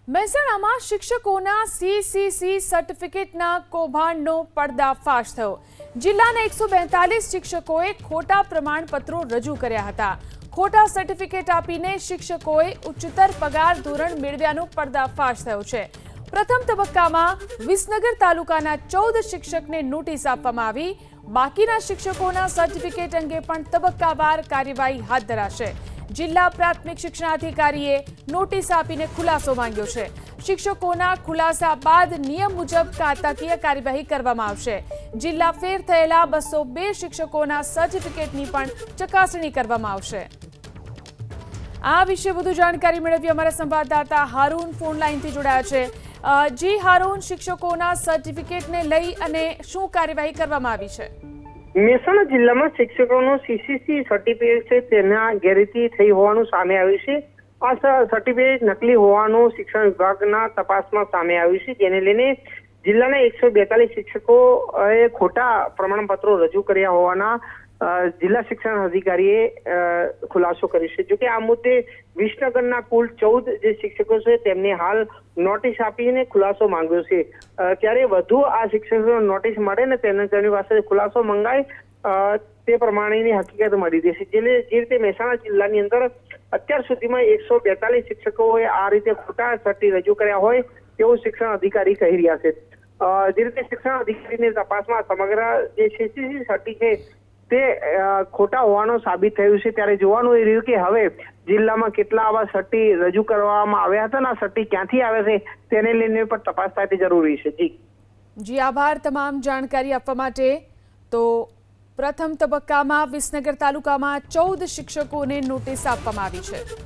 મહેસાણામાં શિક્ષકોના સીસીસી સર્ટિફિકેટના કૌભાંડનો પર્દાફાશ થયો। જિલ્લાના 142 શિક્ષકોએ ખોટા પ્રમાણપત્રો રજૂ કર્યા હતા। ખોટા સર્ટિફિકેટ આપીને શિક્ષકોએ ઉચ્ચતર પગાર ધોરણ મેળવ્યાનો પર્દાફાશ થયો છે। પ્રથમ તબક્કામાં વિસનગર તાલુકાના 14 શિક્ષકને નોટિસ આપવામાં આવી। બાકીના શિક્ષકોના સર્ટિફિકેટ અંગે પણ તબક્કાવાર કાર્યવાહી હાથ ધરાશે। જિલ્લા પ્રાથમિક શિક્ષણાધિકારીએ નોટિસ આપીને ખુલાસો માંગ્યો છે। શિક્ષકોના ખુલાસા બાદ નિયમ મુજબ ખાતાકીય કાર્યવાહી કરવામાં આવશે। જિલ્લા ફેર થયેલા 202 શિક્ષકોના સર્ટિફિકેટની પણ ચકાસણી કરવામાં આવશે। આ વિશે વધુ જાણકારી મેળવી અમારા સંવાદદાતા હારૂન ફોન લાઈનથી જોડાયા છે। જી હારૂન, શિક્ષકોના સર્ટિફિકેટને લઈ અને શું કાર્યવાહી કરવામાં આવી છે? મહેસાણા જિલ્લામાં શિક્ષકોનું સીસીસી સર્ટિફિકેટ છે તેના ગેરરીતિ થઈ હોવાનું સામે આવ્યું છે। આ સર્ટિફિકેટ નકલી હોવાનું શિક્ષણ વિભાગના તપાસમાં સામે આવ્યું છે, જેને લઈને જિલ્લાના 142 શિક્ષકોએ ખોટા પ્રમાણપત્રો રજૂ કર્યા હોવાના જિલ્લા શિક્ષણ અધિકારીએ ખુલાસો કર્યો છે। જોકે આ મુદ્દે વિસનગરના કુલ 14 જે શિક્ષકો છે તેમને હાલ નોટિસ આપીને ખુલાસો માંગ્યો છે। ત્યારે વધુ આ શિક્ષકો નોટિસ મળે ને તેની પાસે ખુલાસો મંગાય તે પ્રમાણેની હકીકત મળી રહેશે। જે રીતે મહેસાણા જિલ્લાની અંદર અત્યાર સુધીમાં 142 શિક્ષકોએ આ રીતે ખોટા સર્ટી રજૂ કર્યા હોય તેવું શિક્ષણ અધિકારી કહી રહ્યા છે। જે રીતે શિક્ષણ અધિકારીની તપાસમાં સમગ્ર જે સીસીસી સર્ટી છે તે ખોટા હોવાનું સાબિત થયું છે। ત્યારે જોવાનું એ રહ્યું કે હવે જિલ્લામાં કેટલા આવા સર્ટી રજૂ કરવામાં આવ્યા હતા અને આ સર્ટી ક્યાંથી આવે છે તેને લઈને પણ તપાસ થતી જરૂરી છે। જી આભાર તમામ જાણકારી આપવા માટે। તો પ્રથમ તબક્કામાં વિસનગર તાલુકામાં 14 શિક્ષકોને નોટિસ આપવામાં આવી છે।